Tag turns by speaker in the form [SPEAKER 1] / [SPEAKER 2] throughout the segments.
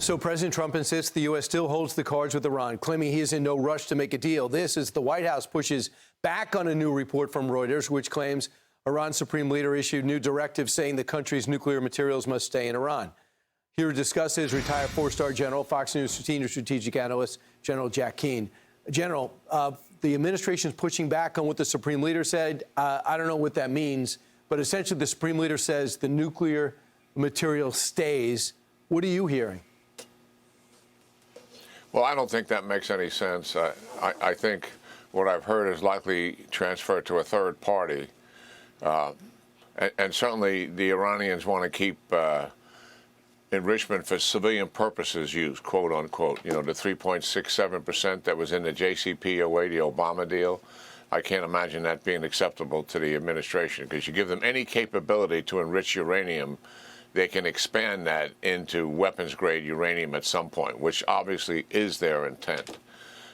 [SPEAKER 1] So President Trump insists the U.S. still holds the cards with Iran, claiming he is in no rush to make a deal. This as the White House pushes back on a new report from Reuters, which claims Iran's supreme leader issued new directives saying the country's nuclear materials must stay in Iran. Here to discuss is retired four-star general, Fox News senior strategic analyst, General Jack Keane. General, the administration is pushing back on what the supreme leader said. I don't know what that means, but essentially the supreme leader says the nuclear material stays. What are you hearing?
[SPEAKER 2] Well, I don't think that makes any sense. I think what I've heard is likely transferred to a third party. And certainly the Iranians want to keep enrichment for civilian purposes used, quote unquote. You know, the 3.67% that was in the JCPOA, the Obama deal. I can't imagine that being acceptable to the administration, because you give them any capability to enrich uranium, they can expand that into weapons-grade uranium at some point, which obviously is their intent.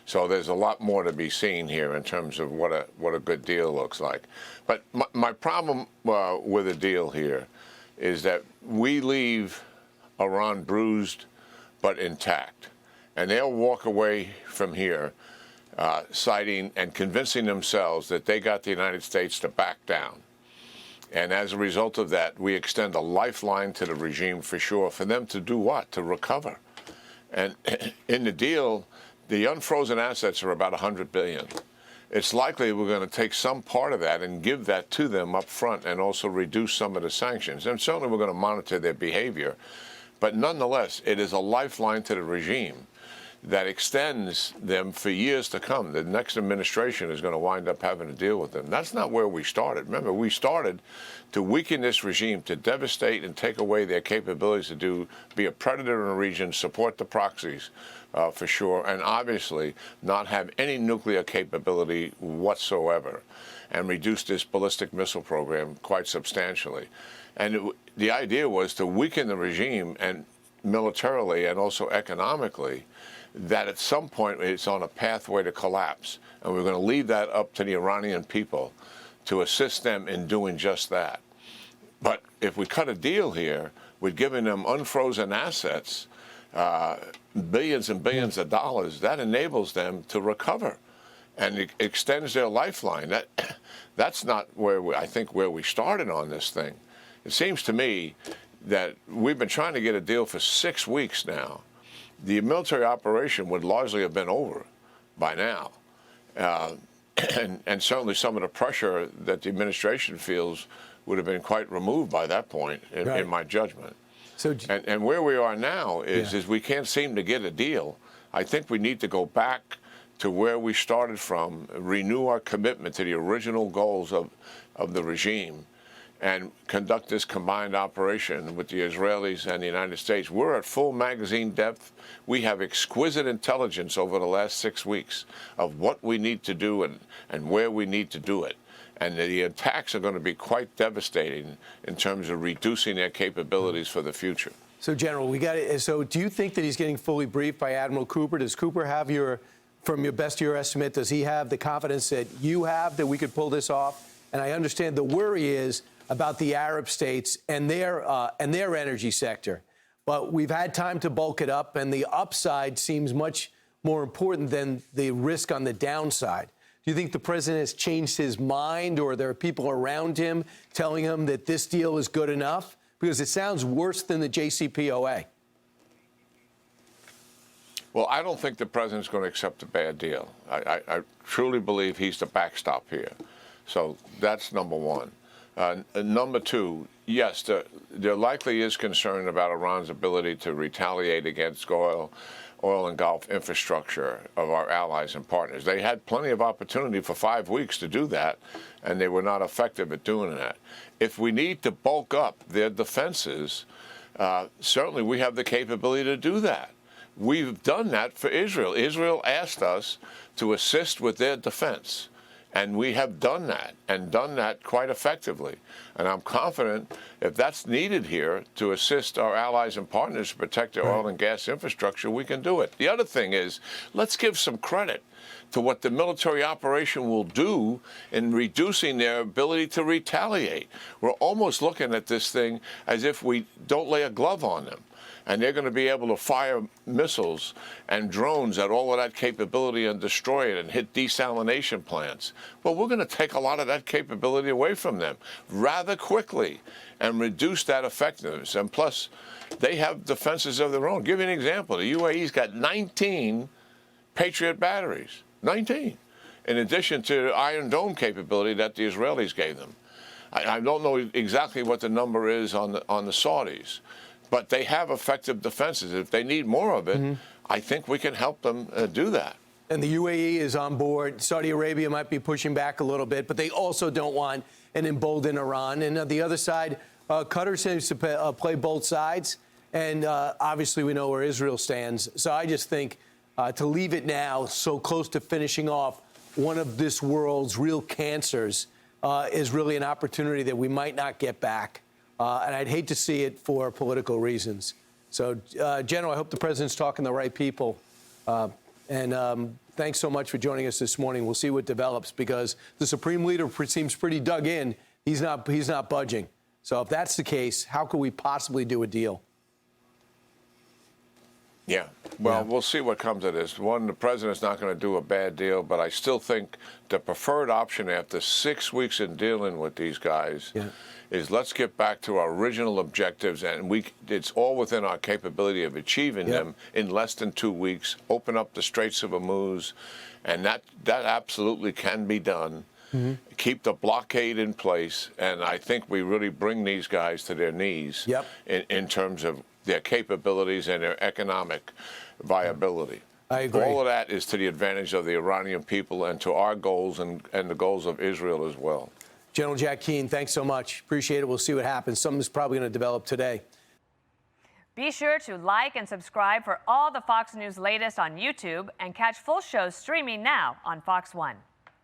[SPEAKER 2] So there's a lot more to be seen here in terms of what a good deal looks like. But my problem with a deal here is that we leave Iran bruised but intact, and they'll walk away from here citing and convincing themselves that they got the United States to back down. And as a result of that, we extend a lifeline to the regime for sure, for them to do what? To recover. And in the deal, the unfrozen assets are about $100 billion. It's likely we're going to take some part of that and give that to them up front, and also reduce some of the sanctions. And certainly we're going to monitor their behavior. But nonetheless, it is a lifeline to the regime that extends them for years to come. The next administration is going to wind up having to deal with them. That's not where we started. Remember, we started to weaken this regime, to devastate and take away their capabilities to be a predator in the region, support the proxies for sure, and obviously not have any nuclear capability whatsoever, and reduce this ballistic missile program quite substantially. And the idea was to weaken the regime, and militarily and also economically, that at some point it's on a pathway to collapse. And we're going to leave that up to the Iranian people to assist them in doing just that. But if we cut a deal here, we're giving them unfrozen assets, billions and billions of dollars. That enables them to recover, and it extends their lifeline. That's not where I think where we started on this thing. It seems to me that we've been trying to get a deal for 6 weeks now. The military operation would largely have been over by now. And certainly some of the pressure that the administration feels would have been quite removed by that point, in my judgment. So, and where we are now is we can't seem to get a deal. I think we need to go back to where we started from, renew our commitment to the original goals of the regime, and conduct this combined operation with the Israelis and the United States. We're at full magazine depth. We have exquisite intelligence over the last 6 weeks of what we need to do and where we need to do it. And the attacks are going to be quite devastating in terms of reducing their capabilities for the future. So, General, so do you think that he's getting fully briefed by Admiral Cooper? Does Cooper have from your best of your estimate, does he have the confidence that you have that we could pull this off? And I understand the worry is about the Arab states and their energy sector. But we've had time to bulk it up, and the upside seems much more important than the risk on the downside. Do you think the president has changed his mind, or there are people around him telling him that this deal is good enough? Because it sounds worse than the JCPOA. Well, I don't think the president's going to accept a bad deal. I truly believe he's the backstop here. So that's number one. Number two, yes, there likely is concern about Iran's ability to retaliate against oil and Gulf infrastructure of our allies and partners. They had plenty of opportunity for 5 weeks to do that, and they were not effective at doing that. If we need to bulk up their defenses, certainly we have the capability to do that. We've done that for Israel. Israel asked us to assist with their defense. And we have done that, and done that quite effectively. And I'm confident if that's needed here to assist our allies and partners to protect their oil and gas infrastructure, we can do it. The other thing is, let's give some credit to what the military operation will do in reducing their ability to retaliate. We're almost looking at this thing as if we don't lay a glove on them. and they're going to be able to fire missiles and drones at all of that capability and destroy it and hit desalination plants. Well, we're going to take a lot of that capability away from them rather quickly and reduce that effectiveness. And plus, they have defenses of their own. Give you an example. The UAE's got 19 Patriot batteries, 19, in addition to the Iron Dome capability that the Israelis gave them. I don't know exactly what the number is on the Saudis, but they have effective defenses. If they need more of it, I think we can help them do that.
[SPEAKER 1] And the UAE is on board. Saudi Arabia might be pushing back a little bit, but they also don't want an emboldened Iran. And on the other side, Qatar seems to play both sides. And obviously, we know where Israel stands. So I just think to leave it now so close to finishing off one of this world's real cancers is really an opportunity that we might not get back. And I'd hate to see it for political reasons. So, General, I hope the president's talking to the right people. Thanks so much for joining us this morning. We'll see what develops because the Supreme Leader seems pretty dug in. He's not budging. So if that's the case, how could we possibly do a deal?
[SPEAKER 2] Yeah. Well, we'll see what comes of this. One, the president's not going to do a bad deal, but I still think the preferred option after 6 weeks in dealing with these guys is let's get back to our original objectives, and it's all within our capability of achieving them in less than 2 weeks, open up the Straits of Hormuz, and that absolutely can be done. Keep the blockade in place, and I think we really bring these guys to their knees in terms of their capabilities and their economic viability.
[SPEAKER 1] I agree.
[SPEAKER 2] All of that is to the advantage of the Iranian people and to our goals and the goals of Israel as well.
[SPEAKER 1] General Jack Keane, thanks so much. Appreciate it. We'll see what happens. Something's probably going to develop today.
[SPEAKER 3] Be sure to like and subscribe for all the Fox News latest on YouTube and catch full shows streaming now on Fox One.